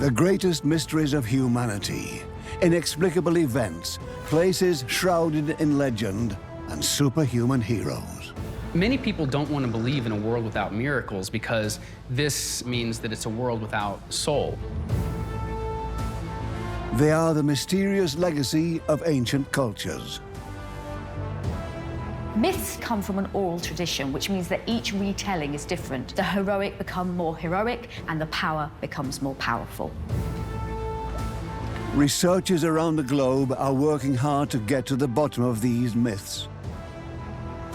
The greatest mysteries of humanity, inexplicable events, places shrouded in legend, and superhuman heroes. Many people don't want to believe in a world without miracles because this means that it's a world without soul. They are the mysterious legacy of ancient cultures. Myths come from an oral tradition, which means that each retelling is different. The heroic become more heroic, and the power becomes more powerful. Researchers around the globe are working hard to get to the bottom of these myths.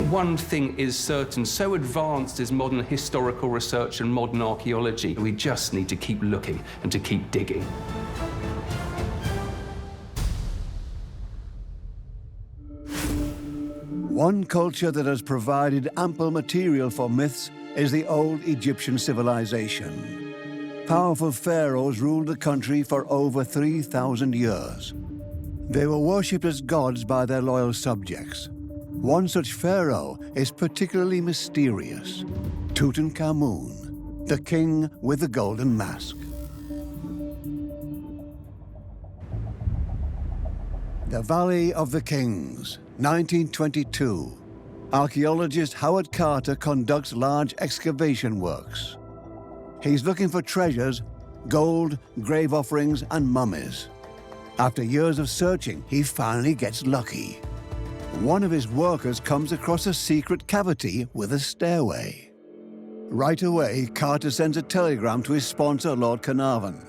One thing is certain, so advanced is modern historical research and modern archaeology. We just need to keep looking and to keep digging. One culture that has provided ample material for myths is the old Egyptian civilization. Powerful pharaohs ruled the country for over 3,000 years. They were worshipped as gods by their loyal subjects. One such pharaoh is particularly mysterious: Tutankhamun, the king with the golden mask. The Valley of the Kings, 1922. Archaeologist Howard Carter conducts large excavation works. He's looking for treasures, gold, grave offerings, and mummies. After years of searching, he finally gets lucky. One of his workers comes across a secret cavity with a stairway. Right away, Carter sends a telegram to his sponsor, Lord Carnarvon.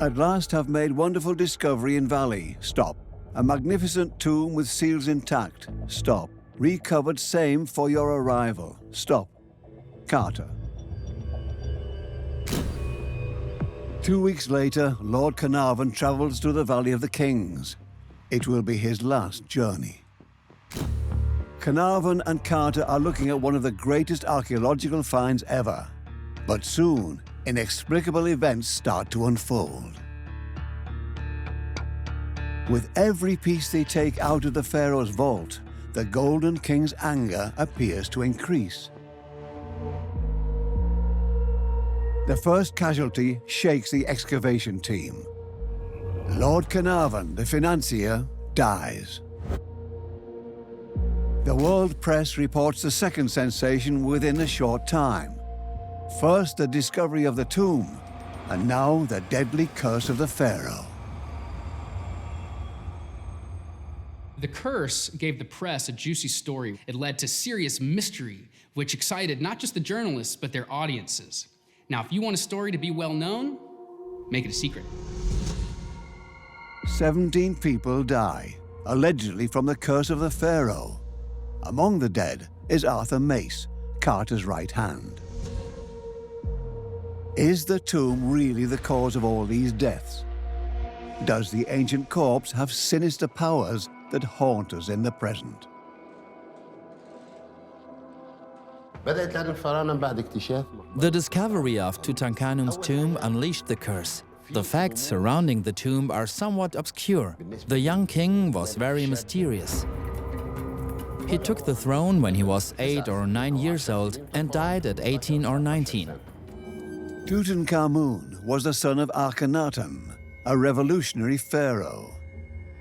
At last have made wonderful discovery in valley. Stop. A magnificent tomb with seals intact. Stop. Recovered same for your arrival. Stop. Carter. 2 weeks later, Lord Carnarvon travels to the Valley of the Kings. It will be his last journey. Carnarvon and Carter are looking at one of the greatest archaeological finds ever. But soon, inexplicable events start to unfold. With every piece they take out of the pharaoh's vault, the Golden King's anger appears to increase. The first casualty shakes the excavation team. Lord Carnarvon, the financier, dies. The world press reports the second sensation within a short time. First, the discovery of the tomb, and now the deadly curse of the pharaoh. The curse gave the press a juicy story. It led to serious mystery, which excited not just the journalists, but their audiences. Now, if you want a story to be well known, make it a secret. 17 people die, allegedly from the curse of the pharaoh. Among the dead is Arthur Mace, Carter's right hand. Is the tomb really the cause of all these deaths? Does the ancient corpse have sinister powers that haunt us in the present? The discovery of Tutankhamun's tomb unleashed the curse. The facts surrounding the tomb are somewhat obscure. The young king was very mysterious. He took the throne when he was 8 or 9 years old and died at 18 or 19. Tutankhamun was the son of Akhenaten, a revolutionary pharaoh.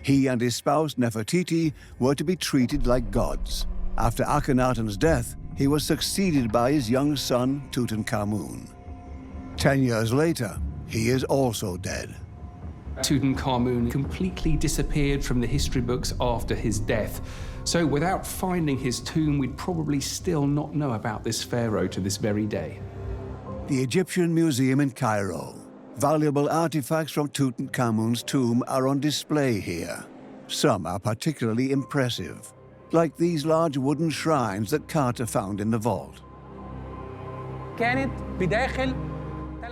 He and his spouse Nefertiti were to be treated like gods. After Akhenaten's death, he was succeeded by his young son Tutankhamun. 10 years later, he is also dead. Tutankhamun completely disappeared from the history books after his death. So without finding his tomb, we'd probably still not know about this pharaoh to this very day. The Egyptian Museum in Cairo. Valuable artifacts from Tutankhamun's tomb are on display here. Some are particularly impressive, like these large wooden shrines that Carter found in the vault.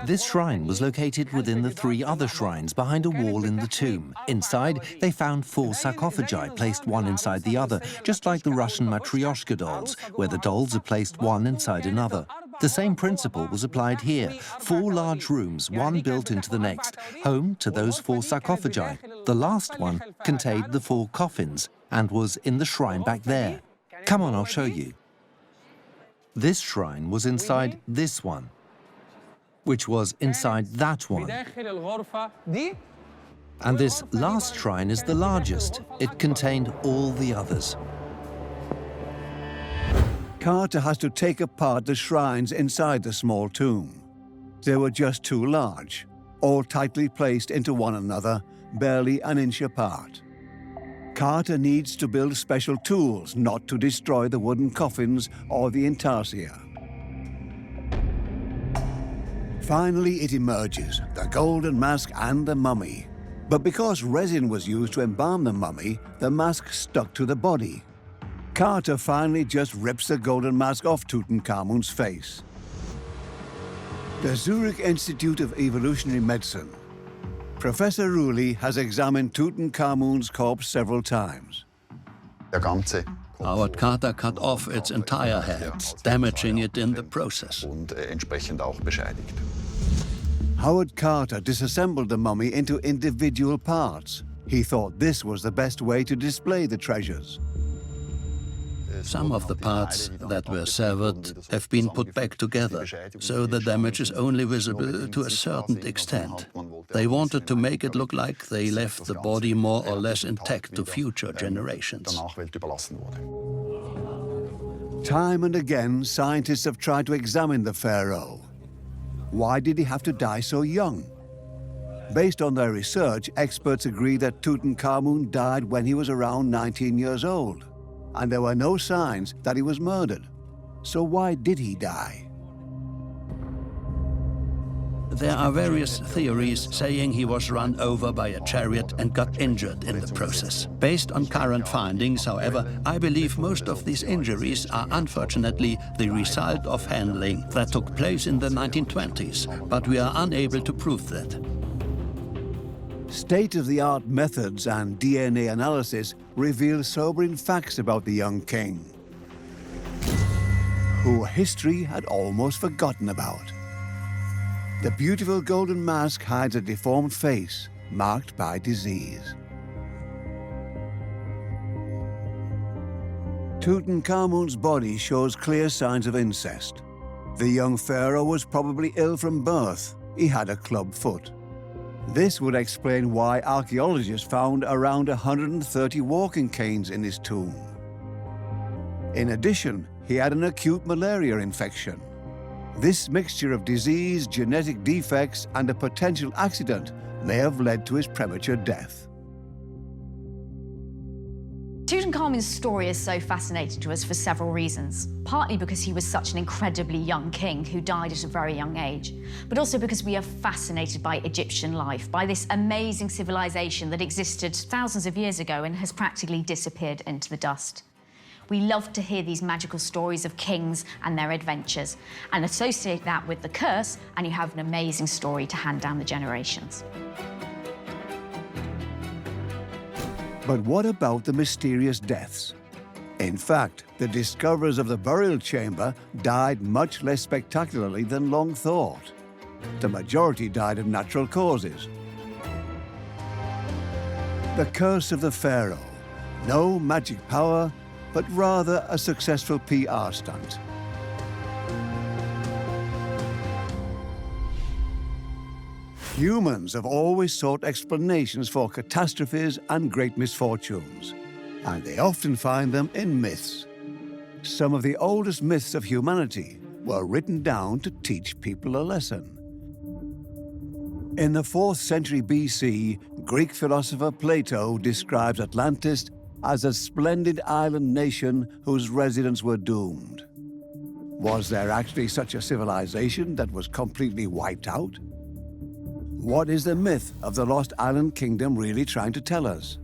This shrine was located within the 3 other shrines behind a wall in the tomb. Inside, they found 4 sarcophagi placed one inside the other, just like the Russian Matryoshka dolls, where the dolls are placed one inside another. The same principle was applied here. 4 large rooms, one built into the next, home to those 4 sarcophagi. The last one contained the 4 coffins and was in the shrine back there. Come on, I'll show you. This shrine was inside this one. which was inside that one. And this last shrine is the largest. It contained all the others. Carter has to take apart the shrines inside the small tomb. They were just too large, all tightly placed into one another, barely an inch apart. Carter needs to build special tools not to destroy the wooden coffins or the intarsia. Finally, it emerges, the golden mask and the mummy. But because resin was used to embalm the mummy, the mask stuck to the body. Carter finally just rips the golden mask off Tutankhamun's face. The Zurich Institute of Evolutionary Medicine. Professor Rulli has examined Tutankhamun's corpse several times. Howard Carter cut off its entire head, damaging it in the process. Howard Carter disassembled the mummy into individual parts. He thought this was the best way to display the treasures. Some of the parts that were severed have been put back together, so the damage is only visible to a certain extent. They wanted to make it look like they left the body more or less intact to future generations. Time and again, scientists have tried to examine the pharaoh. Why did he have to die so young? Based on their research, experts agree that Tutankhamun died when he was around 19 years old, and there were no signs that he was murdered. So why did he die? There are various theories saying he was run over by a chariot and got injured in the process. Based on current findings, however, I believe most of these injuries are unfortunately the result of handling that took place in the 1920s, but we are unable to prove that. State-of-the-art methods and DNA analysis reveal sobering facts about the young king, who history had almost forgotten about. The beautiful golden mask hides a deformed face marked by disease. Tutankhamun's body shows clear signs of incest. The young pharaoh was probably ill from birth. He had a club foot. This would explain why archaeologists found around 130 walking canes in his tomb. In addition, he had an acute malaria infection. This mixture of disease, genetic defects, and a potential accident may have led to his premature death. Tutankhamun's story is so fascinating to us for several reasons. Partly because he was such an incredibly young king who died at a very young age, but also because we are fascinated by Egyptian life, by this amazing civilization that existed thousands of years ago and has practically disappeared into the dust. We love to hear these magical stories of kings and their adventures, and associate that with the curse, and you have an amazing story to hand down the generations. But what about the mysterious deaths? In fact, the discoverers of the burial chamber died much less spectacularly than long thought. The majority died of natural causes. The curse of the pharaoh. No magic power, but rather a successful PR stunt. Humans have always sought explanations for catastrophes and great misfortunes, and they often find them in myths. Some of the oldest myths of humanity were written down to teach people a lesson. In the 4th century BC, Greek philosopher Plato describes Atlantis as a splendid island nation whose residents were doomed. Was there actually such a civilization that was completely wiped out? What is the myth of the lost island kingdom really trying to tell us?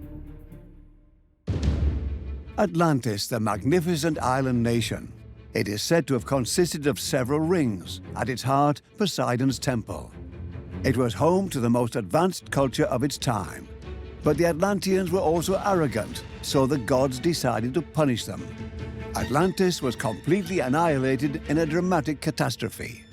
Atlantis, the magnificent island nation. It is said to have consisted of several rings, at its heart, Poseidon's temple. It was home to the most advanced culture of its time. But the Atlanteans were also arrogant, so the gods decided to punish them. Atlantis was completely annihilated in a dramatic catastrophe.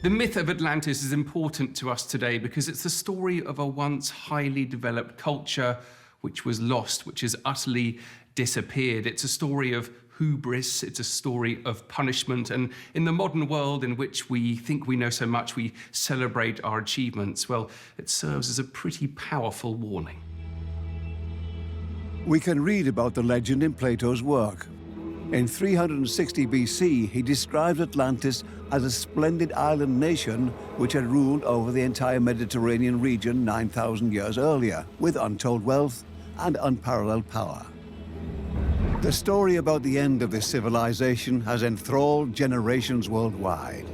The myth of Atlantis is important to us today because it's the story of a once highly developed culture which was lost, which has utterly disappeared. It's a story of hubris, it's a story of punishment, and in the modern world in which we think we know so much, we celebrate our achievements, well, it serves as a pretty powerful warning. We can read about the legend in Plato's work. In 360 BC, he describes Atlantis as a splendid island nation which had ruled over the entire Mediterranean region 9,000 years earlier, with untold wealth and unparalleled power. The story about the end of this civilization has enthralled generations worldwide.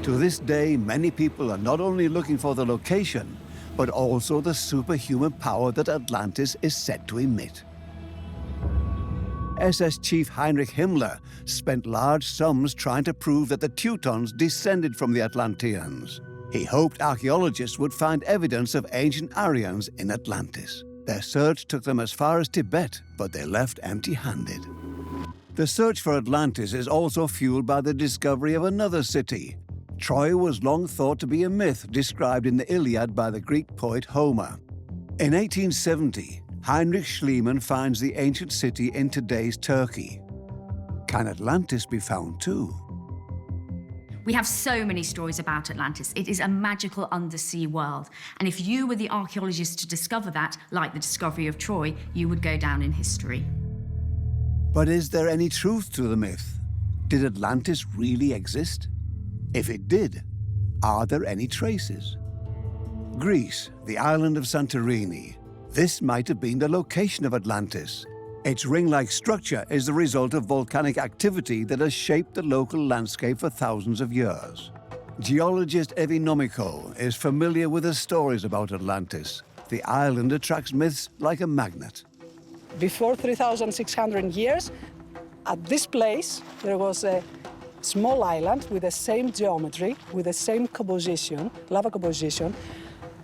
To this day, many people are not only looking for the location, but also the superhuman power that Atlantis is said to emit. SS Chief Heinrich Himmler spent large sums trying to prove that the Teutons descended from the Atlanteans. He hoped archaeologists would find evidence of ancient Aryans in Atlantis. Their search took them as far as Tibet, but they left empty-handed. The search for Atlantis is also fueled by the discovery of another city. Troy was long thought to be a myth described in the Iliad by the Greek poet Homer. In 1870, Heinrich Schliemann finds the ancient city in today's Turkey. Can Atlantis be found too? We have so many stories about Atlantis. It is a magical undersea world. And if you were the archaeologist to discover that, like the discovery of Troy, you would go down in history. But is there any truth to the myth? Did Atlantis really exist? If it did, are there any traces? Greece, the island of Santorini. This might have been the location of Atlantis. Its ring-like structure is the result of volcanic activity that has shaped the local landscape for thousands of years. Geologist Evinomico is familiar with the stories about Atlantis. The island attracts myths like a magnet. Before 3,600 years, at this place, there was a small island with the same geometry, with the same composition, lava composition,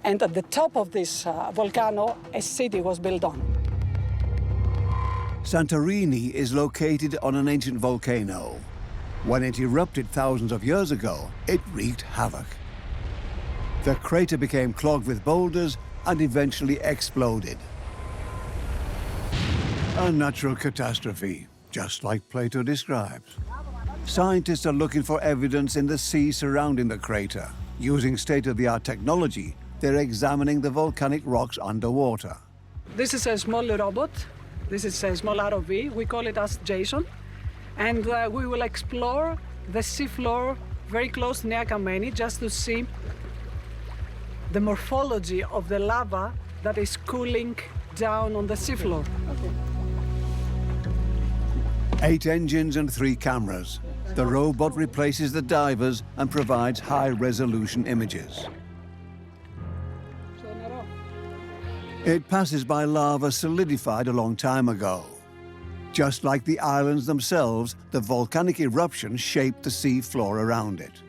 and at the top of this volcano, a city was built on. Santorini is located on an ancient volcano. When it erupted thousands of years ago, it wreaked havoc. The crater became clogged with boulders and eventually exploded. A natural catastrophe, just like Plato describes. Scientists are looking for evidence in the sea surrounding the crater. Using state-of-the-art technology, they're examining the volcanic rocks underwater. This is a small robot. This is a small ROV. We call it as Jason. And we will explore the seafloor very close near Kameni just to see the morphology of the lava that is cooling down on the seafloor. Okay. 8 engines and 3 cameras. The robot replaces the divers and provides high-resolution images. It passes by lava solidified a long time ago. Just like the islands themselves, the volcanic eruption shaped the sea floor around it.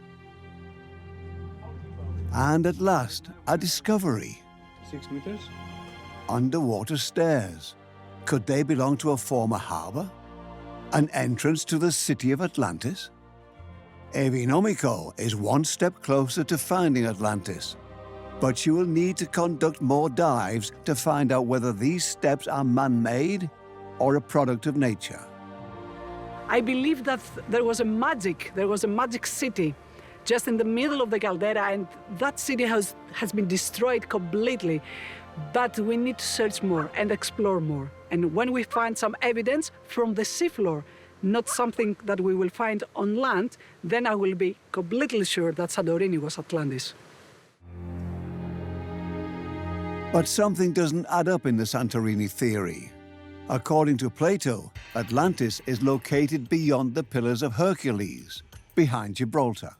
And at last, a discovery. 6 meters? Underwater stairs. Could they belong to a former harbor? An entrance to the city of Atlantis? Evinomico is one step closer to finding Atlantis. But she will need to conduct more dives to find out whether these steps are man-made or a product of nature. I believe that there was a magic city just in the middle of the caldera, and that city has been destroyed completely. But we need to search more and explore more. And when we find some evidence from the seafloor, not something that we will find on land, then I will be completely sure that Santorini was Atlantis. But something doesn't add up in the Santorini theory. According to Plato, Atlantis is located beyond the Pillars of Hercules, behind Gibraltar.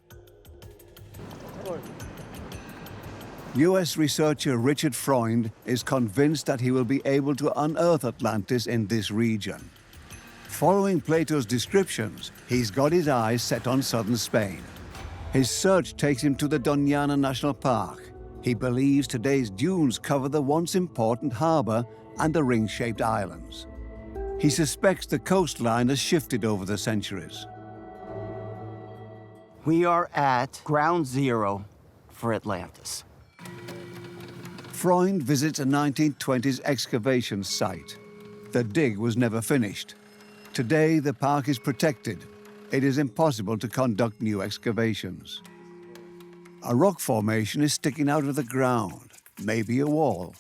US researcher Richard Freund is convinced that he will be able to unearth Atlantis in this region. Following Plato's descriptions, he's got his eyes set on southern Spain. His search takes him to the Doñana National Park. He believes today's dunes cover the once important harbor and the ring-shaped islands. He suspects the coastline has shifted over the centuries. We are at ground zero for Atlantis. Freund visits a 1920s excavation site. The dig was never finished. Today, the park is protected. It is impossible to conduct new excavations. A rock formation is sticking out of the ground, maybe a wall.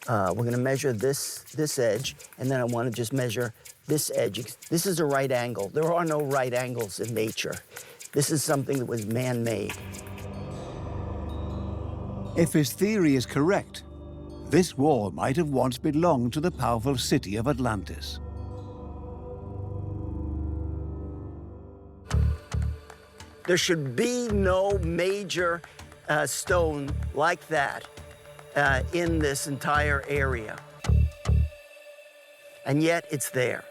We're going to measure this edge, and then I want to just measure this edge. This is a right angle. There are no right angles in nature. This is something that was man-made. If his theory is correct, this wall might have once belonged to the powerful city of Atlantis. There should be no major stone like that in this entire area. And yet it's there.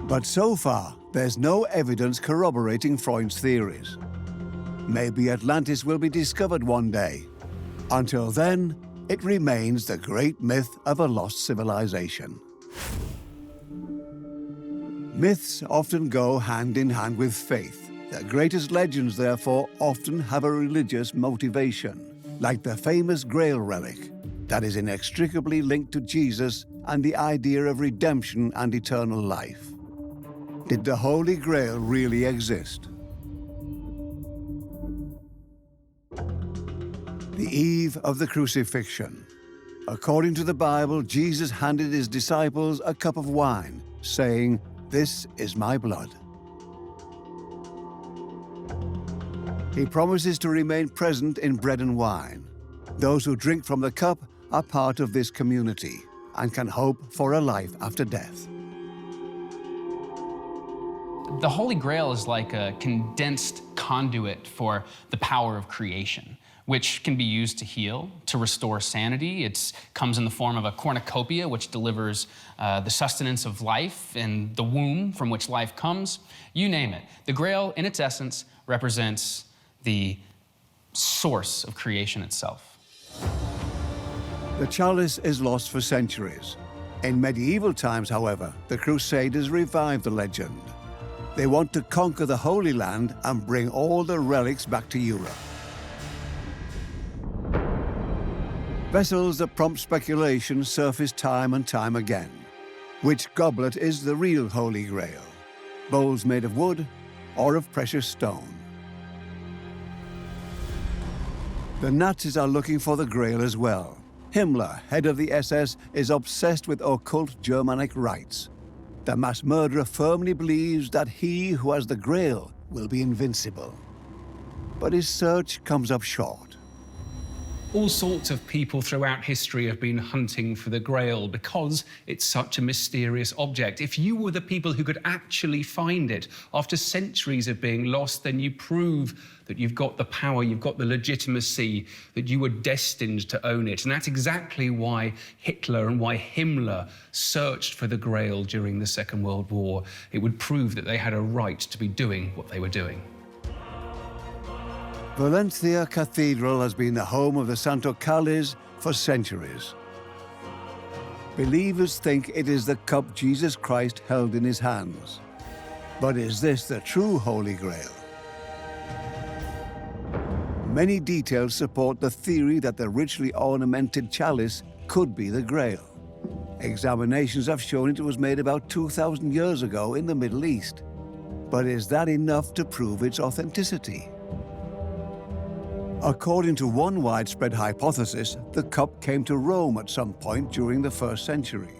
But so far, there's no evidence corroborating Freud's theories. Maybe Atlantis will be discovered one day. Until then, it remains the great myth of a lost civilization. Myths often go hand in hand with faith. The greatest legends, therefore, often have a religious motivation, like the famous Grail relic that is inextricably linked to Jesus and the idea of redemption and eternal life. Did the Holy Grail really exist? The eve of the crucifixion. According to the Bible, Jesus handed his disciples a cup of wine, saying, "This is my blood." He promises to remain present in bread and wine. Those who drink from the cup are part of this community and can hope for a life after death. The Holy Grail is like a condensed conduit for the power of creation, which can be used to heal, to restore sanity. It comes in the form of a cornucopia, which delivers the sustenance of life and the womb from which life comes. You name it. The Grail, in its essence, represents the source of creation itself. The chalice is lost for centuries. In medieval times, however, the Crusaders revived the legend. They want to conquer the Holy Land and bring all the relics back to Europe. Vessels that prompt speculation surface time and time again. Which goblet is the real Holy Grail? Bowls made of wood or of precious stone? The Nazis are looking for the Grail as well. Himmler, head of the SS, is obsessed with occult Germanic rites. The mass murderer firmly believes that he who has the Grail will be invincible. But his search comes up short. All sorts of people throughout history have been hunting for the Grail because it's such a mysterious object. If you were the people who could actually find it after centuries of being lost, then you prove that you've got the power, you've got the legitimacy, that you were destined to own it. And that's exactly why Hitler and why Himmler searched for the Grail during the Second World War. It would prove that they had a right to be doing what they were doing. Valencia Cathedral has been the home of the Santo Calles for centuries. Believers think it is the cup Jesus Christ held in his hands. But is this the true Holy Grail? Many details support the theory that the richly ornamented chalice could be the Grail. Examinations have shown it was made about 2,000 years ago in the Middle East. But is that enough to prove its authenticity? According to one widespread hypothesis, the cup came to Rome at some point during the 1st century.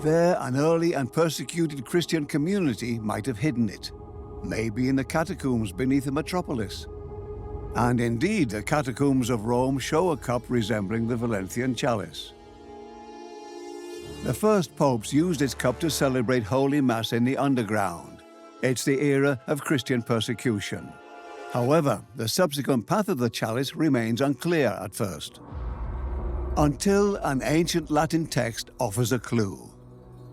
There, an early and persecuted Christian community might have hidden it, maybe in the catacombs beneath the metropolis. And indeed, the catacombs of Rome show a cup resembling the Valentinian chalice. The first popes used its cup to celebrate Holy Mass in the underground. It's the era of Christian persecution. However, the subsequent path of the chalice remains unclear at first, until an ancient Latin text offers a clue.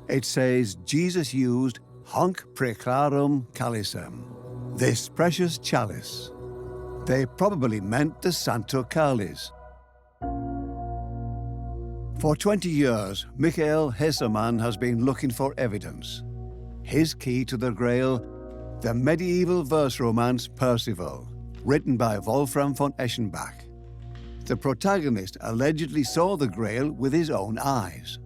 It says Jesus used "Hunc preclarum calicem," this precious chalice. They probably meant the Santo Calles. For 20 years, Michael Hesemann has been looking for evidence. His key to the Grail, the medieval verse romance Percival, written by Wolfram von Eschenbach. The protagonist allegedly saw the Grail with his own eyes.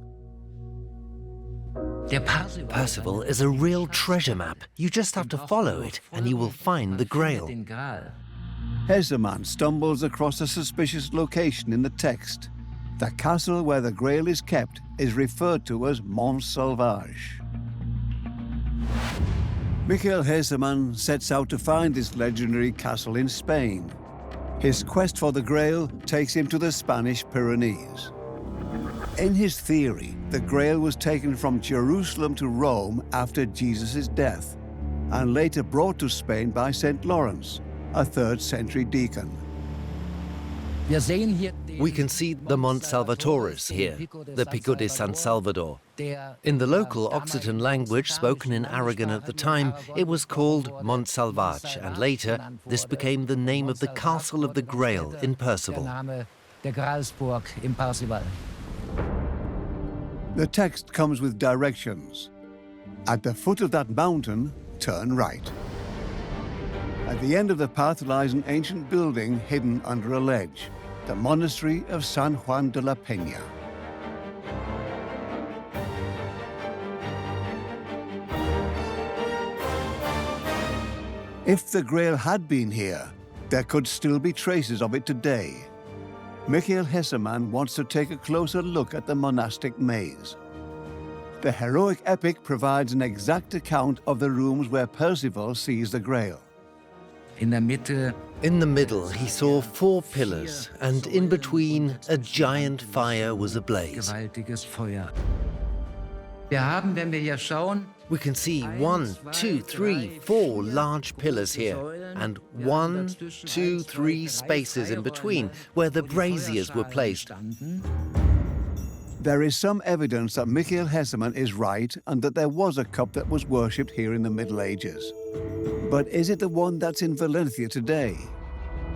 Percival is a real treasure map. You just have to follow it and you will find the Grail. Heseman stumbles across a suspicious location in the text. The castle where the Grail is kept is referred to as Mon Salvage. Michael Heseman sets out to find this legendary castle in Spain. His quest for the Grail takes him to the Spanish Pyrenees. In his theory, the Grail was taken from Jerusalem to Rome after Jesus' death, and later brought to Spain by St. Lawrence, a 3rd century deacon. We can see the Mont Salvatoris here, the Pico de San Salvador. In the local Occitan language spoken in Aragon at the time, it was called Mont Salvage, and later this became the name of the Castle of the Grail in Percival. The text comes with directions. At the foot of that mountain, turn right. At the end of the path lies an ancient building hidden under a ledge, the monastery of San Juan de la Peña. If the Grail had been here, there could still be traces of it today. Michael Heseman wants to take a closer look at the monastic maze. The heroic epic provides an exact account of the rooms where Percival sees the Grail. In the middle, he saw 4 pillars, and in between, a giant fire was ablaze. We can see 1, 2, 3, 4 large pillars here, and 1, 2, 3 spaces in between, where the braziers were placed. There is some evidence that Michael Heseman is right and that there was a cup that was worshipped here in the Middle Ages. But is it the one that's in Valencia today?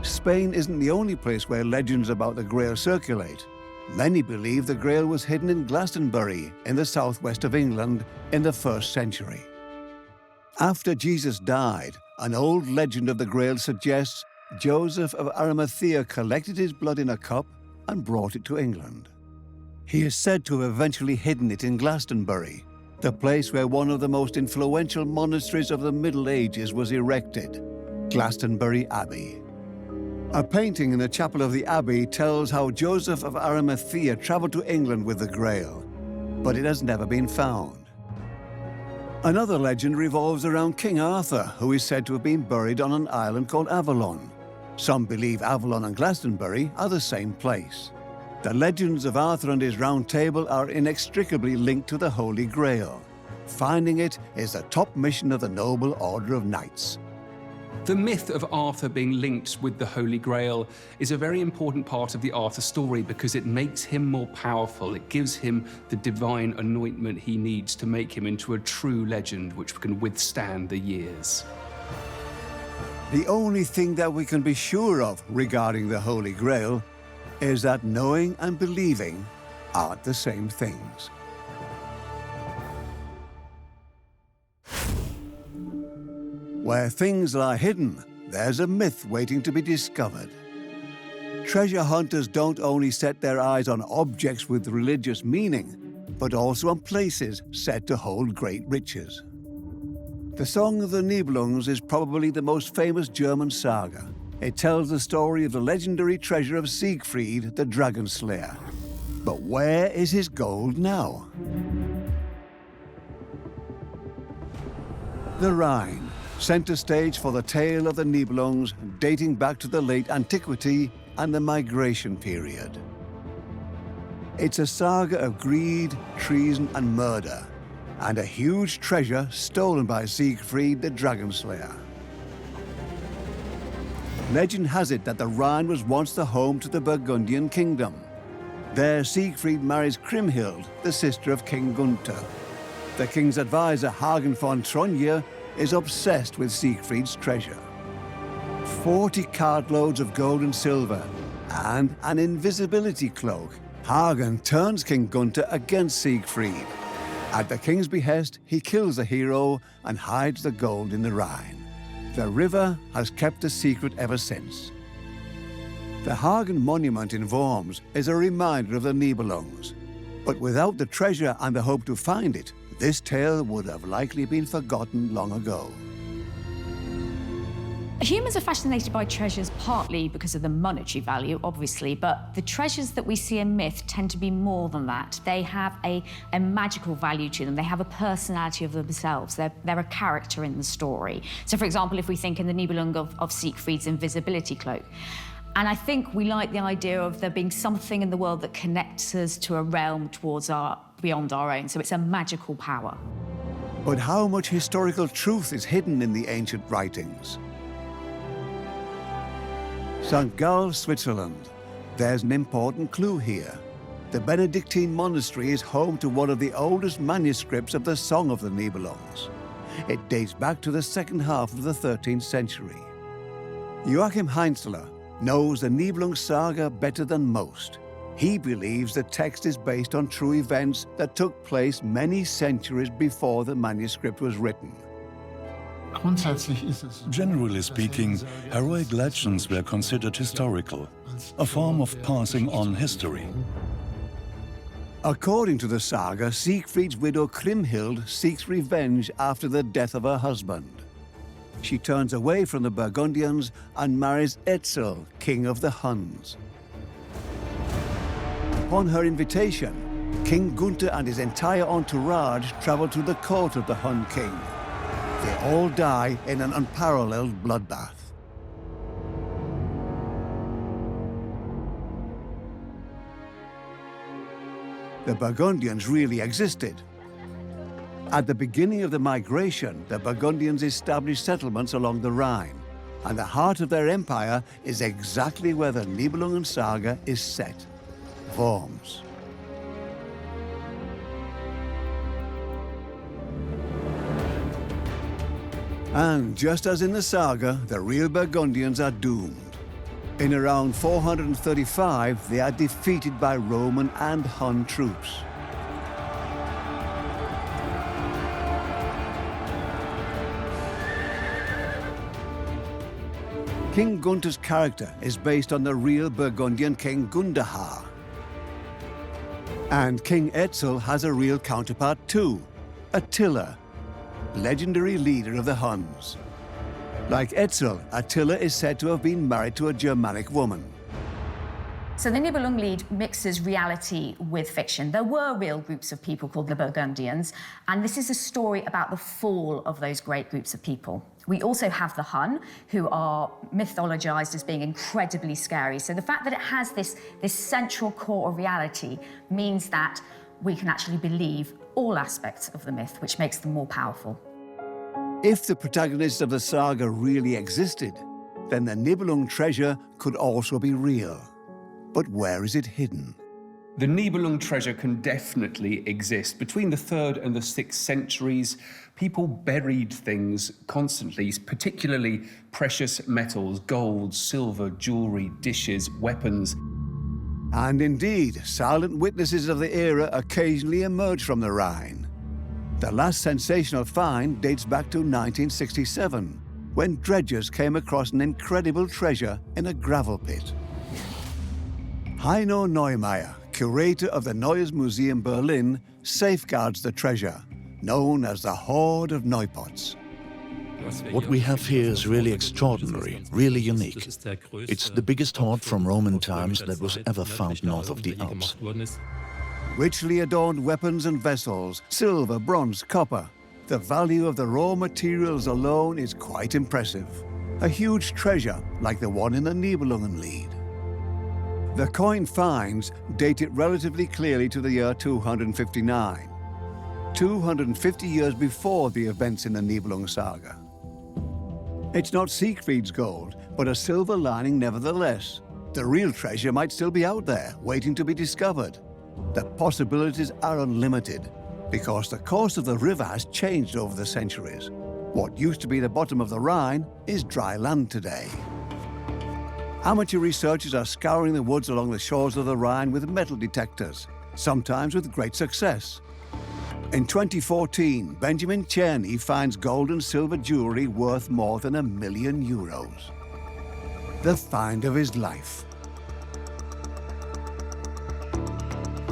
Spain isn't the only place where legends about the Grail circulate. Many believe the Grail was hidden in Glastonbury in the southwest of England in the 1st century. After Jesus died, an old legend of the Grail suggests Joseph of Arimathea collected his blood in a cup and brought it to England. He is said to have eventually hidden it in Glastonbury, the place where one of the most influential monasteries of the Middle Ages was erected, Glastonbury Abbey. A painting in the chapel of the Abbey tells how Joseph of Arimathea traveled to England with the Grail, but it has never been found. Another legend revolves around King Arthur, who is said to have been buried on an island called Avalon. Some believe Avalon and Glastonbury are the same place. The legends of Arthur and his round table are inextricably linked to the Holy Grail. Finding it is the top mission of the noble order of knights. The myth of Arthur being linked with the Holy Grail is a very important part of the Arthur story because it makes him more powerful. It gives him the divine anointment he needs to make him into a true legend which can withstand the years. The only thing that we can be sure of regarding the Holy Grail is that knowing and believing aren't the same things. Where things lie hidden, there's a myth waiting to be discovered. Treasure hunters don't only set their eyes on objects with religious meaning, but also on places said to hold great riches. The Song of the Nibelungs is probably the most famous German saga. It tells the story of the legendary treasure of Siegfried, the dragon slayer. But where is his gold now? The Rhine, center stage for the tale of the Nibelungs dating back to the late antiquity and the migration period. It's a saga of greed, treason, and murder, and a huge treasure stolen by Siegfried, the dragon slayer. Legend has it that the Rhine was once the home to the Burgundian kingdom. There, Siegfried marries Kriemhild, the sister of King Gunther. The king's advisor, Hagen von Tronje, is obsessed with Siegfried's treasure. 40 cartloads of gold and silver, and an invisibility cloak. Hagen turns King Gunther against Siegfried. At the king's behest, he kills the hero and hides the gold in the Rhine. The river has kept the secret ever since. The Hagen monument in Worms is a reminder of the Nibelungs. But without the treasure and the hope to find it, this tale would have likely been forgotten long ago. Humans are fascinated by treasures partly because of the monetary value, obviously, but the treasures that we see in myth tend to be more than that. They have a magical value to them. They have a personality of themselves. They're a character in the story. So, for example, if we think in the Nibelung of Siegfried's invisibility cloak, and I think we like the idea of there being something in the world that connects us to a realm beyond our own. So it's a magical power. But how much historical truth is hidden in the ancient writings? St. Gall, Switzerland. There's an important clue here. The Benedictine monastery is home to one of the oldest manuscripts of the Song of the Nibelungs. It dates back to the second half of the 13th century. Joachim Heinzler knows the Nibelungs Saga better than most. He believes the text is based on true events that took place many centuries before the manuscript was written. Generally speaking, heroic legends were considered historical, a form of passing on history. According to the saga, Siegfried's widow Kriemhild seeks revenge after the death of her husband. She turns away from the Burgundians and marries Etzel, king of the Huns. Upon her invitation, King Gunther and his entire entourage travel to the court of the Hun king. They all die in an unparalleled bloodbath. The Burgundians really existed. At the beginning of the migration, the Burgundians established settlements along the Rhine, and the heart of their empire is exactly where the Nibelungen Saga is set, Worms. And just as in the saga, the real Burgundians are doomed. In around 435, they are defeated by Roman and Hun troops. King Gunther's character is based on the real Burgundian king Gundahar. And King Etzel has a real counterpart too, Attila, legendary leader of the Huns. Like Etzel, Attila is said to have been married to a Germanic woman. So the Nibelung Lied mixes reality with fiction. There were real groups of people called the Burgundians, and this is a story about the fall of those great groups of people. We also have the Hun, who are mythologized as being incredibly scary. So the fact that it has this central core of reality means that we can actually believe all aspects of the myth, which makes them more powerful. If the protagonists of the saga really existed, then the Nibelung treasure could also be real. But where is it hidden? The Nibelung treasure can definitely exist. Between the 3rd and the 6th centuries, people buried things constantly, particularly precious metals, gold, silver, jewelry, dishes, weapons. And indeed, silent witnesses of the era occasionally emerge from the Rhine. The last sensational find dates back to 1967, when dredgers came across an incredible treasure in a gravel pit. Heino Neumeier, curator of the Neues Museum Berlin, safeguards the treasure, known as the Hoard of Neupots. What we have here is really extraordinary, really unique. It's the biggest hoard from Roman times that was ever found north of the Alps. Richly adorned weapons and vessels, silver, bronze, copper. The value of the raw materials alone is quite impressive. A huge treasure like the one in the Nibelungen Lied. The coin finds date it relatively clearly to the year 259, 250 years before the events in the Nibelung Saga. It's not Siegfried's gold, but a silver lining nevertheless. The real treasure might still be out there, waiting to be discovered. The possibilities are unlimited, because the course of the river has changed over the centuries. What used to be the bottom of the Rhine is dry land today. Amateur researchers are scouring the woods along the shores of the Rhine with metal detectors, sometimes with great success. In 2014, Benjamin Czerny finds gold and silver jewelry worth more than €1 million. The find of his life.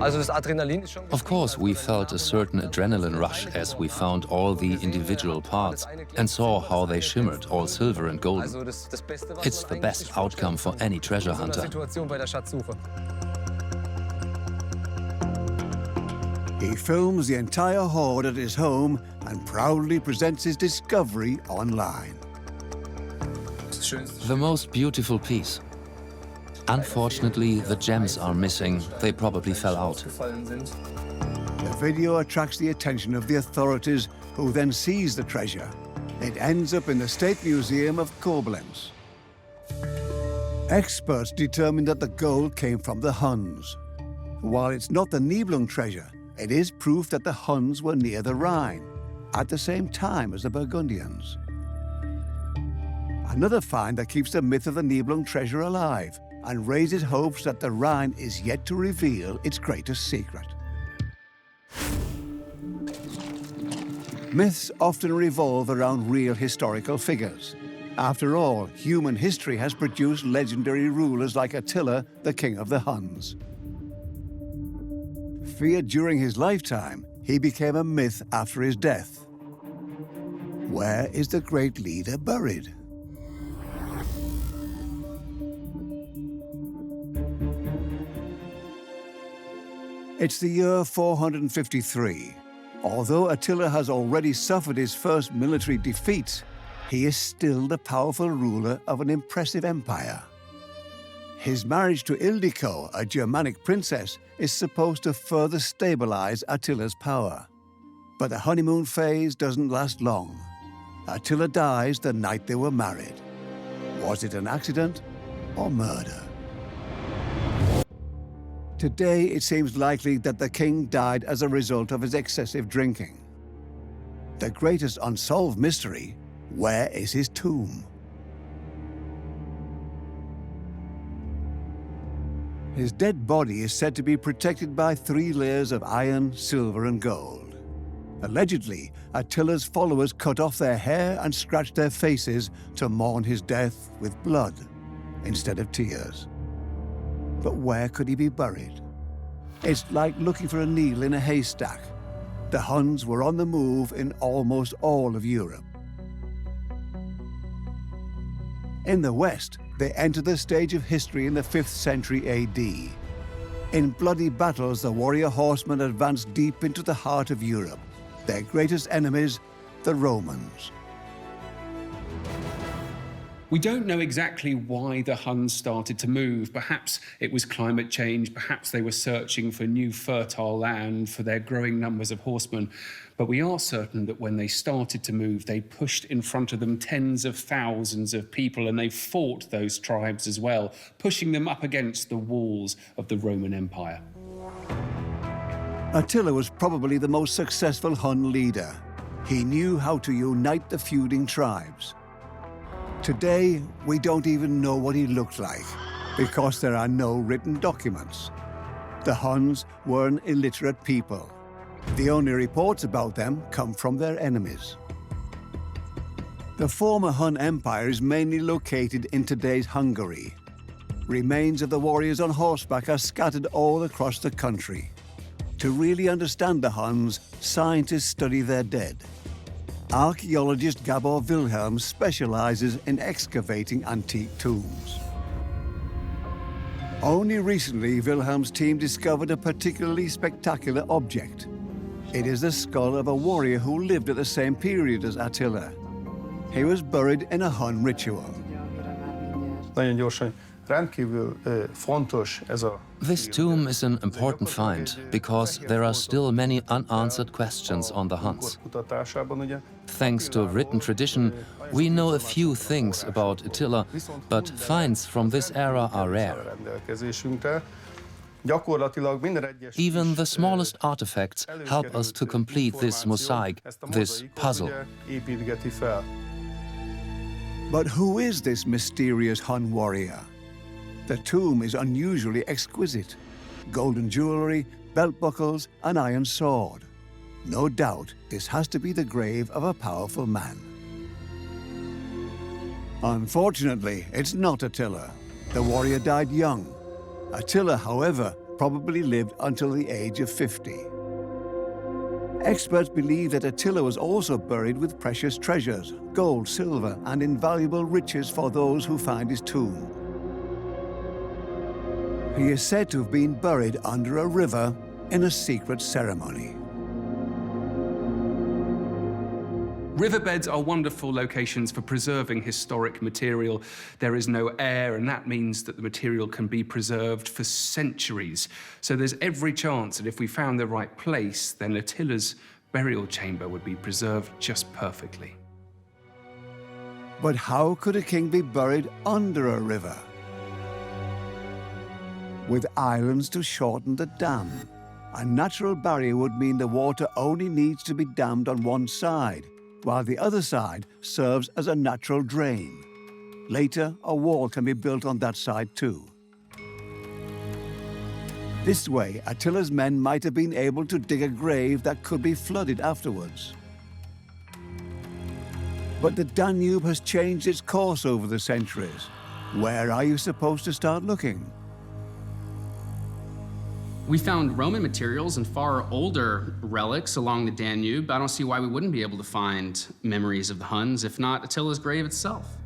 Of course, we felt a certain adrenaline rush as we found all the individual parts and saw how they shimmered, all silver and golden. It's the best outcome for any treasure hunter. He films the entire hoard at his home and proudly presents his discovery online. The most beautiful piece. Unfortunately, the gems are missing. They probably fell out. The video attracts the attention of the authorities, who then seize the treasure. It ends up in the State Museum of Koblenz. Experts determined that the gold came from the Huns. While it's not the Nibelung treasure, it is proof that the Huns were near the Rhine, at the same time as the Burgundians. Another find that keeps the myth of the Nibelung treasure alive and raises hopes that the Rhine is yet to reveal its greatest secret. Myths often revolve around real historical figures. After all, human history has produced legendary rulers like Attila, the king of the Huns. Feared during his lifetime, he became a myth after his death. Where is the great leader buried? It's the year 453. Although Attila has already suffered his first military defeats, he is still the powerful ruler of an impressive empire. His marriage to Ildiko, a Germanic princess, is supposed to further stabilize Attila's power. But the honeymoon phase doesn't last long. Attila dies the night they were married. Was it an accident or murder? Today, it seems likely that the king died as a result of his excessive drinking. The greatest unsolved mystery: where is his tomb? His dead body is said to be protected by 3 layers of iron, silver, and gold. Allegedly, Attila's followers cut off their hair and scratched their faces to mourn his death with blood instead of tears. But where could he be buried? It's like looking for a needle in a haystack. The Huns were on the move in almost all of Europe. In the West, they entered the stage of history in the 5th century AD. In bloody battles, the warrior horsemen advanced deep into the heart of Europe. Their greatest enemies, the Romans. We don't know exactly why the Huns started to move. Perhaps it was climate change, perhaps they were searching for new fertile land for their growing numbers of horsemen. But we are certain that when they started to move, they pushed in front of them tens of thousands of people, and they fought those tribes as well, pushing them up against the walls of the Roman Empire. Attila was probably the most successful Hun leader. He knew how to unite the feuding tribes. Today, we don't even know what he looked like, because there are no written documents. The Huns were an illiterate people. The only reports about them come from their enemies. The former Hun Empire is mainly located in today's Hungary. Remains of the warriors on horseback are scattered all across the country. To really understand the Huns, scientists study their dead. Archaeologist Gabor Wilhelm specializes in excavating antique tombs. Only recently, Wilhelm's team discovered a particularly spectacular object. It is the skull of a warrior who lived at the same period as Attila. He was buried in a Hun ritual. This tomb is an important find because there are still many unanswered questions on the Huns. Thanks to written tradition, we know a few things about Attila, but finds from this era are rare. Even the smallest artifacts help us to complete this mosaic, this puzzle. But who is this mysterious Hun warrior? The tomb is unusually exquisite. Golden jewelry, belt buckles, an iron sword. No doubt, this has to be the grave of a powerful man. Unfortunately, it's not Attila. The warrior died young. Attila, however, probably lived until the age of 50. Experts believe that Attila was also buried with precious treasures, gold, silver, and invaluable riches for those who find his tomb. He is said to have been buried under a river in a secret ceremony. Riverbeds are wonderful locations for preserving historic material. There is no air, and that means that the material can be preserved for centuries. So there's every chance that if we found the right place, then Attila's burial chamber would be preserved just perfectly. But how could a king be buried under a river? With islands to shorten the dam, a natural barrier would mean the water only needs to be dammed on one side, while the other side serves as a natural drain. Later, a wall can be built on that side too. This way, Attila's men might have been able to dig a grave that could be flooded afterwards. But the Danube has changed its course over the centuries. Where are you supposed to start looking? We found Roman materials and far older relics along the Danube. I don't see why we wouldn't be able to find memories of the Huns, if not Attila's grave itself.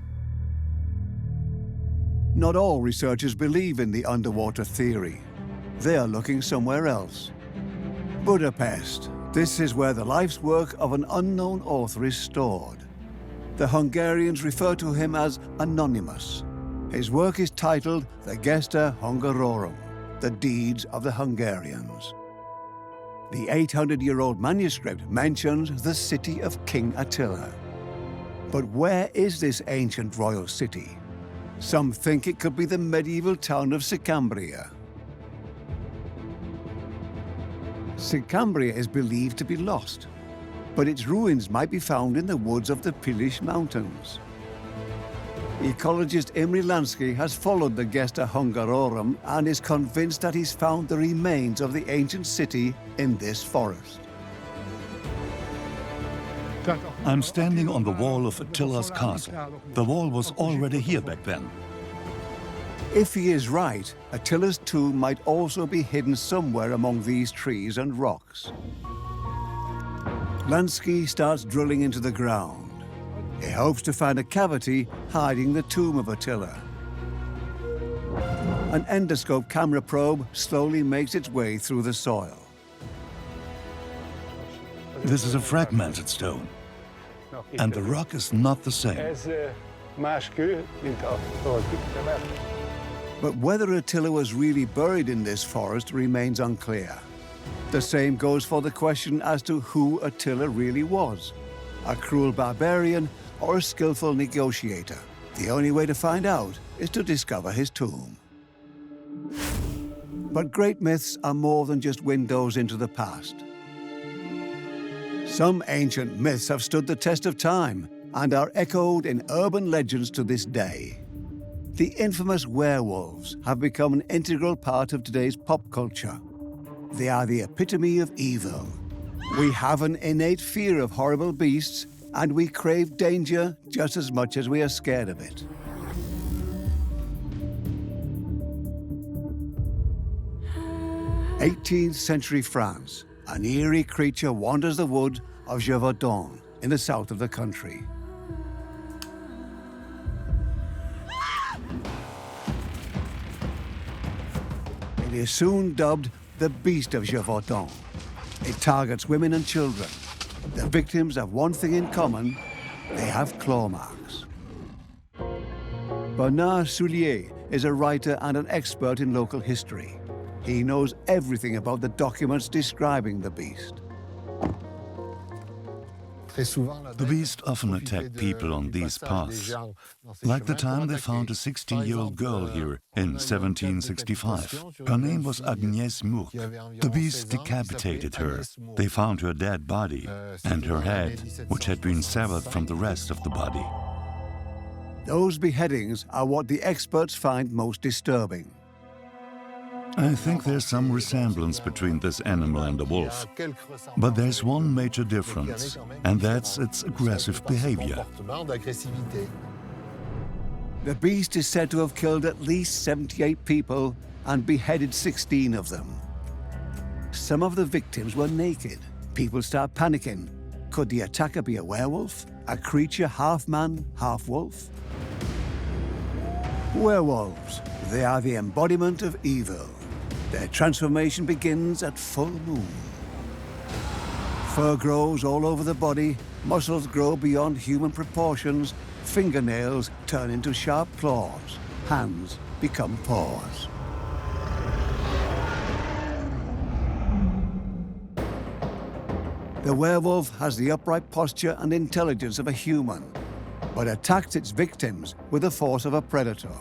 Not all researchers believe in the underwater theory. They are looking somewhere else. Budapest. This is where the life's work of an unknown author is stored. The Hungarians refer to him as anonymous. His work is titled the Gesta Hungarorum, the deeds of the Hungarians. The 800-year-old manuscript mentions the city of King Attila. But where is this ancient royal city? Some think it could be the medieval town of Sicambria. Sicambria is believed to be lost, but its ruins might be found in the woods of the Pilish Mountains. Ecologist Imre Lansky has followed the Gesta Hungarorum and is convinced that he's found the remains of the ancient city in this forest. I'm standing on the wall of Attila's castle. The wall was already here back then. If he is right, Attila's tomb might also be hidden somewhere among these trees and rocks. Lansky starts drilling into the ground. He hopes to find a cavity hiding the tomb of Attila. An endoscope camera probe slowly makes its way through the soil. This is a fragmented stone, and the rock is not the same. But whether Attila was really buried in this forest remains unclear. The same goes for the question as to who Attila really was, a cruel barbarian or a skillful negotiator. The only way to find out is to discover his tomb. But great myths are more than just windows into the past. Some ancient myths have stood the test of time and are echoed in urban legends to this day. The infamous werewolves have become an integral part of today's pop culture. They are the epitome of evil. We have an innate fear of horrible beasts, and we crave danger just as much as we are scared of it. '18th century France, an eerie creature wanders the wood of Gévaudan in the south of the country. It is soon dubbed the Beast of Gévaudan. It targets women and children. The victims have one thing in common: they have claw marks. Bernard Soulier is a writer and an expert in local history. He knows everything about the documents describing the beast. The beast often attacked people on these paths, like the time they found a 16-year-old girl here in 1765. Her name was Agnès Murk. The beast decapitated her. They found her dead body and her head, which had been severed from the rest of the body. Those beheadings are what the experts find most disturbing. I think there's some resemblance between this animal and a wolf. But there's one major difference, and that's its aggressive behavior. The beast is said to have killed at least 78 people and beheaded 16 of them. Some of the victims were naked. People start panicking. Could the attacker be a werewolf? A creature half man, half wolf? Werewolves. They are the embodiment of evil. Their transformation begins at full moon. Fur grows all over the body, muscles grow beyond human proportions, fingernails turn into sharp claws, hands become paws. The werewolf has the upright posture and intelligence of a human, but attacks its victims with the force of a predator.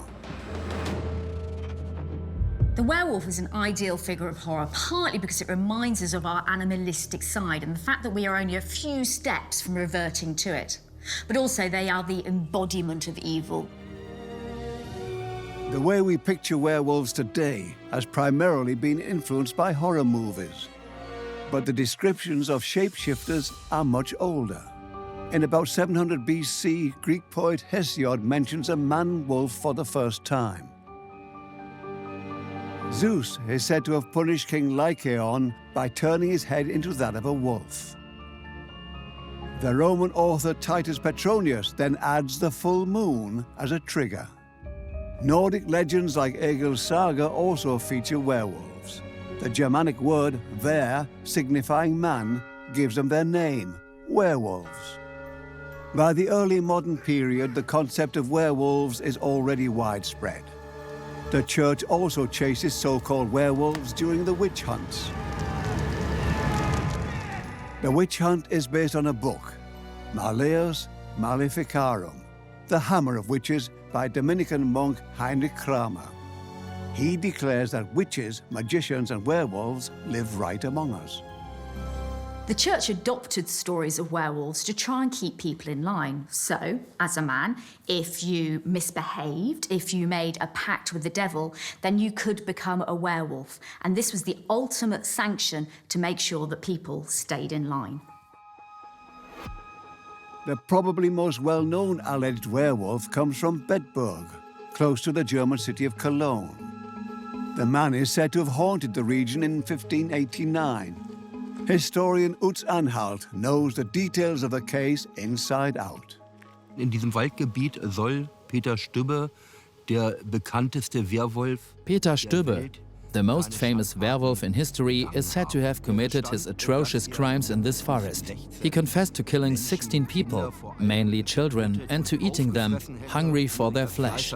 The werewolf is an ideal figure of horror, partly because it reminds us of our animalistic side and the fact that we are only a few steps from reverting to it. But also they are the embodiment of evil. The way we picture werewolves today has primarily been influenced by horror movies. But the descriptions of shapeshifters are much older. In about 700 BC, Greek poet Hesiod mentions a man-wolf for the first time. Zeus is said to have punished King Lycaon by turning his head into that of a wolf. The Roman author Titus Petronius then adds the full moon as a trigger. Nordic legends like Egil's saga also feature werewolves. The Germanic word ver, signifying man, gives them their name, werewolves. By the early modern period, the concept of werewolves is already widespread. The church also chases so-called werewolves during the witch hunts. The witch hunt is based on a book, Maleus Maleficarum, The Hammer of Witches by Dominican monk Heinrich Kramer. He declares that witches, magicians, and werewolves live right among us. The church adopted stories of werewolves to try and keep people in line. So, as a man, if you misbehaved, if you made a pact with the devil, then you could become a werewolf. And this was the ultimate sanction to make sure that people stayed in line. The probably most well-known alleged werewolf comes from Bedburg, close to the German city of Cologne. The man is said to have haunted the region in 1589. Historian Utz Anhalt knows the details of the case inside out. In diesem Waldgebiet soll Peter Stubbe, der bekannteste Werwolf. Peter Stubbe, the most famous werewolf in history, is said to have committed his atrocious crimes in this forest. He confessed to killing 16 people, mainly children, and to eating them, hungry for their flesh.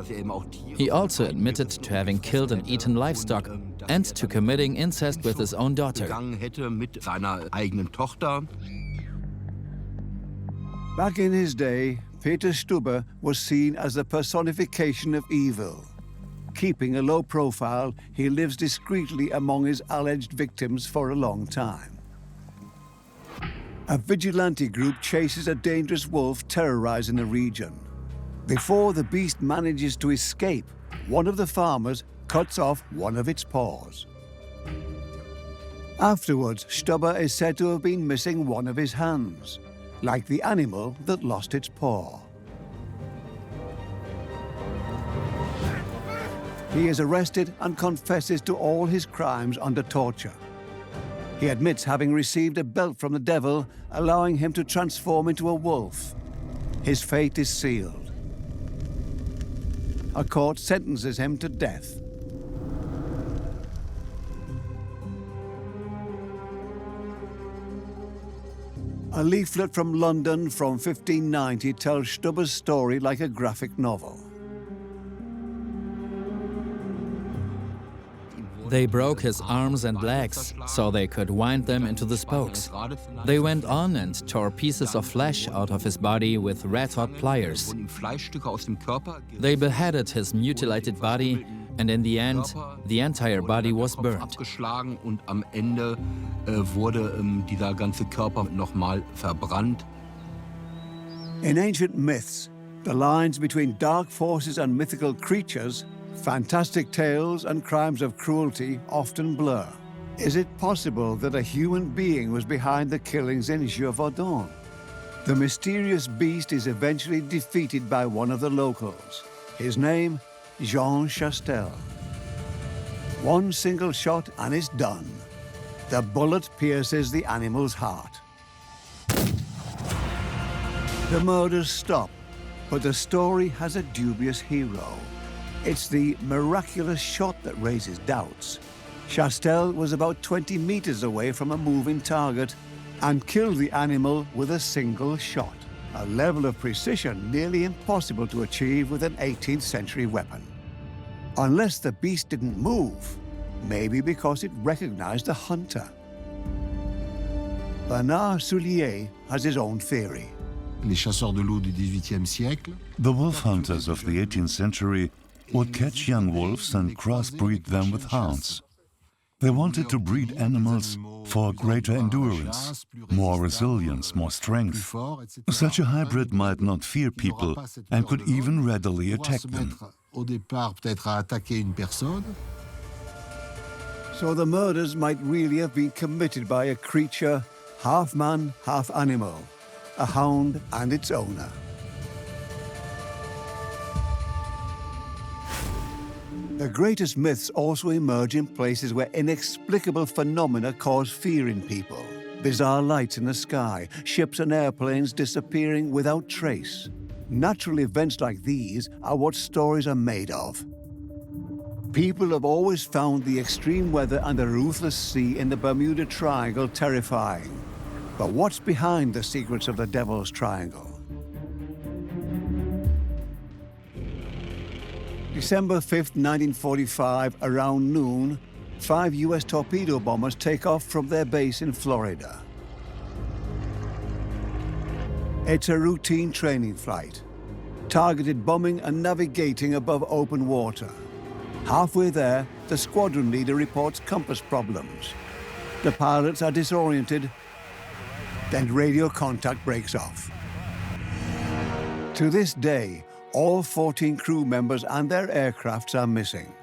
He also admitted to having killed and eaten livestock and to committing incest with his own daughter. Back in his day, Peter Stubbe was seen as the personification of evil. Keeping a low profile, he lives discreetly among his alleged victims for a long time. A vigilante group chases a dangerous wolf terrorizing the region. Before the beast manages to escape, one of the farmers cuts off one of its paws. Afterwards, Stubbe is said to have been missing one of his hands, like the animal that lost its paw. He is arrested and confesses to all his crimes under torture. He admits having received a belt from the devil, allowing him to transform into a wolf. His fate is sealed. A court sentences him to death. A leaflet from London from 1590 tells Stubbe's story like a graphic novel. They broke his arms and legs, so they could wind them into the spokes. They went on and tore pieces of flesh out of his body with red-hot pliers. They beheaded his mutilated body, and in the end, the entire body was burned. Und am Ende wurde dieser ganze Körper nochmal verbrannt. In ancient myths, the lines between dark forces and mythical creatures, fantastic tales and crimes of cruelty often blur. Is it possible that a human being was behind the killings in Gévaudan? The mysterious beast is eventually defeated by one of the locals. His name, Jean Chastel. One single shot and it's done. The bullet pierces the animal's heart. The murders stop, but the story has a dubious hero. It's the miraculous shot that raises doubts. Chastel was about 20 meters away from a moving target and killed the animal with a single shot, a level of precision nearly impossible to achieve with an 18th century weapon. Unless the beast didn't move, maybe because it recognized the hunter. Bernard Soulier has his own theory. The wolf hunters of the 18th century would catch young wolves and crossbreed them with hounds. They wanted to breed animals for greater endurance, more resilience, more strength. Such a hybrid might not fear people and could even readily attack them. So the murders might really have been committed by a creature, half man, half animal, a hound and its owner. The greatest myths also emerge in places where inexplicable phenomena cause fear in people. Bizarre lights in the sky, ships and airplanes disappearing without trace. Natural events like these are what stories are made of. People have always found the extreme weather and the ruthless sea in the Bermuda Triangle terrifying. But what's behind the secrets of the Devil's Triangle? December 5th, 1945, around noon, 5 US torpedo bombers take off from their base in Florida. It's a routine training flight, targeted bombing and navigating above open water. Halfway there, the squadron leader reports compass problems. The pilots are disoriented, then radio contact breaks off. To this day, all 14 crew members and their aircrafts are missing.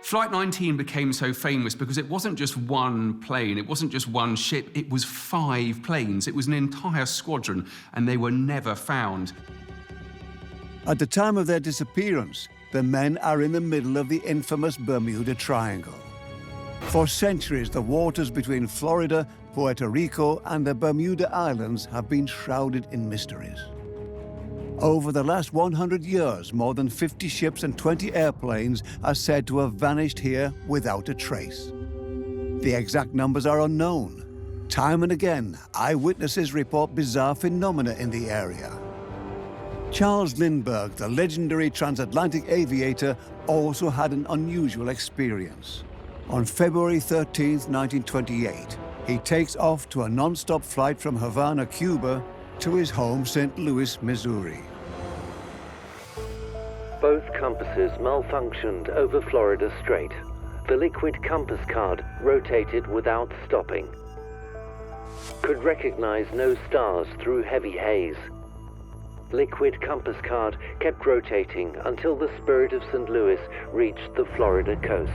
Flight 19 became so famous because it wasn't just one plane, it wasn't just one ship, it was 5 planes. It was an entire squadron, and they were never found. At the time of their disappearance, the men are in the middle of the infamous Bermuda Triangle. For centuries, the waters between Florida, Puerto Rico, and the Bermuda Islands have been shrouded in mysteries. Over the last 100 years, more than 50 ships and 20 airplanes are said to have vanished here without a trace. The exact numbers are unknown. Time and again, eyewitnesses report bizarre phenomena in the area. Charles Lindbergh, the legendary transatlantic aviator, also had an unusual experience. On February 13, 1928, he takes off to a non-stop flight from Havana, Cuba, to his home, St. Louis, Missouri. Both compasses malfunctioned over Florida Strait. The liquid compass card rotated without stopping. Could recognize no stars through heavy haze. Liquid compass card kept rotating until the Spirit of St. Louis reached the Florida coast.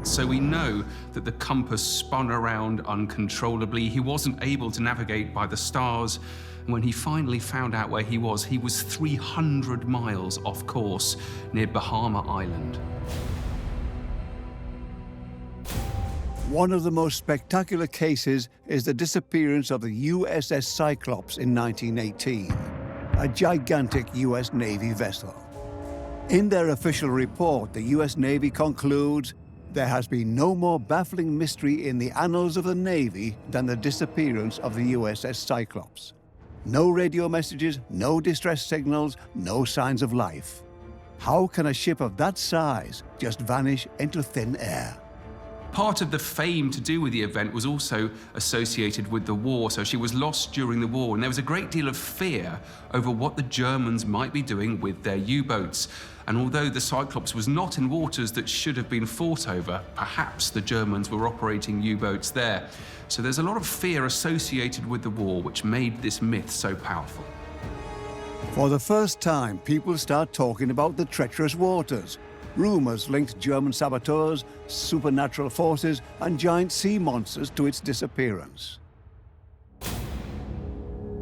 So we know that the compass spun around uncontrollably. He wasn't able to navigate by the stars. And when he finally found out where he was 300 miles off course near Bahama Island. One of the most spectacular cases is the disappearance of the USS Cyclops in 1918, a gigantic US Navy vessel. In their official report, the US Navy concludes, there has been no more baffling mystery in the annals of the Navy than the disappearance of the USS Cyclops. No radio messages, no distress signals, no signs of life. How can a ship of that size just vanish into thin air? Part of the fame to do with the event was also associated with the war, so she was lost during the war, and there was a great deal of fear over what the Germans might be doing with their U-boats. And although the Cyclops was not in waters that should have been fought over, perhaps the Germans were operating U-boats there. So there's a lot of fear associated with the war, which made this myth so powerful. For the first time, people start talking about the treacherous waters. Rumors linked German saboteurs, supernatural forces, and giant sea monsters to its disappearance.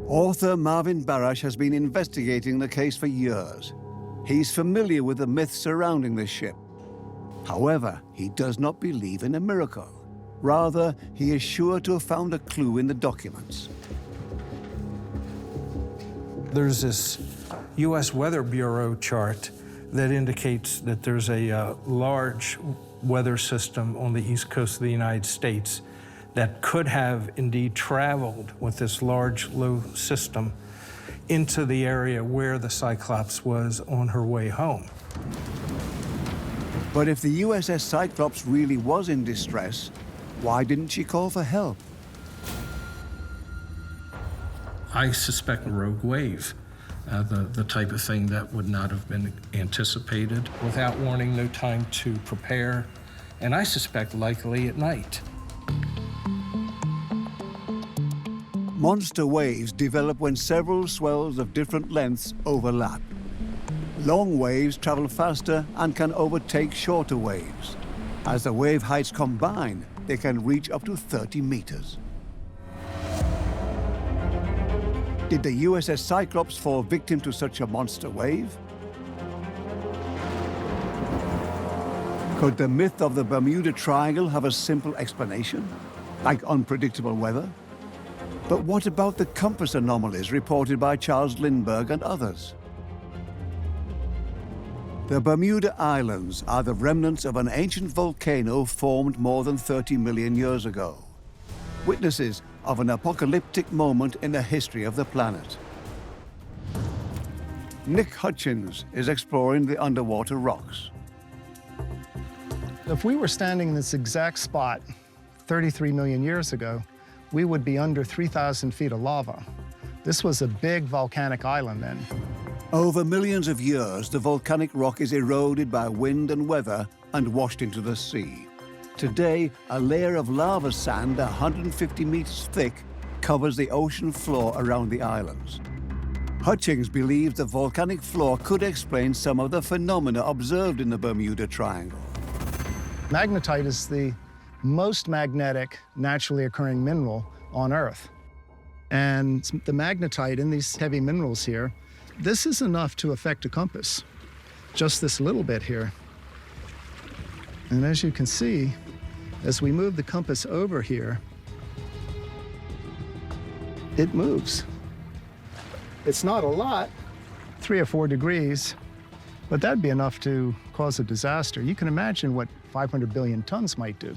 Author Marvin Barash has been investigating the case for years. He's familiar with the myths surrounding this ship. However, he does not believe in a miracle. Rather, he is sure to have found a clue in the documents. There's this U.S. Weather Bureau chart that indicates that there's a large weather system on the east coast of the United States that could have indeed traveled with this large, low system into the area where the Cyclops was on her way home. But if the USS Cyclops really was in distress, why didn't she call for help? I suspect a rogue wave, the type of thing that would not have been anticipated. Without warning, no time to prepare, and I suspect likely at night. Monster waves develop when several swells of different lengths overlap. Long waves travel faster and can overtake shorter waves. As the wave heights combine, they can reach up to 30 meters. Did the USS Cyclops fall victim to such a monster wave? Could the myth of the Bermuda Triangle have a simple explanation, like unpredictable weather? But what about the compass anomalies reported by Charles Lindbergh and others? The Bermuda Islands are the remnants of an ancient volcano formed more than 30 million years ago. Witnesses of an apocalyptic moment in the history of the planet. Nick Hutchins is exploring the underwater rocks. If we were standing in this exact spot 33 million years ago, we would be under 3,000 feet of lava. This was a big volcanic island then. Over millions of years, the volcanic rock is eroded by wind and weather and washed into the sea. Today, a layer of lava sand 150 meters thick covers the ocean floor around the islands. Hutchins believes the volcanic floor could explain some of the phenomena observed in the Bermuda Triangle. Magnetite is the most magnetic, naturally occurring mineral on Earth. And the magnetite in these heavy minerals here, this is enough to affect a compass. Just this little bit here. And as you can see, as we move the compass over here, it moves. It's not a lot, 3 or 4 degrees, but that'd be enough to cause a disaster. You can imagine what 500 billion tons might do.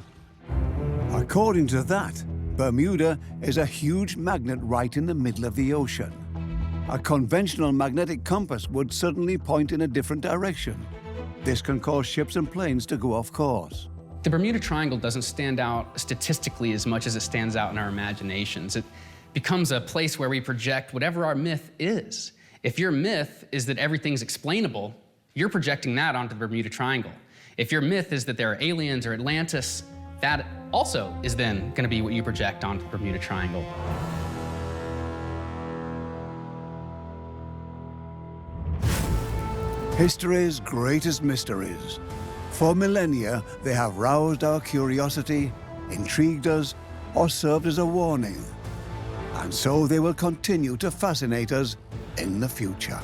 According to that, Bermuda is a huge magnet right in the middle of the ocean. A conventional magnetic compass would suddenly point in a different direction. This can cause ships and planes to go off course. The Bermuda Triangle doesn't stand out statistically as much as it stands out in our imaginations. It becomes a place where we project whatever our myth is. If your myth is that everything's explainable, you're projecting that onto the Bermuda Triangle. If your myth is that there are aliens or Atlantis, that also is then going to be what you project onto the Bermuda Triangle. History's greatest mysteries. For millennia, they have roused our curiosity, intrigued us, or served as a warning. And so they will continue to fascinate us in the future.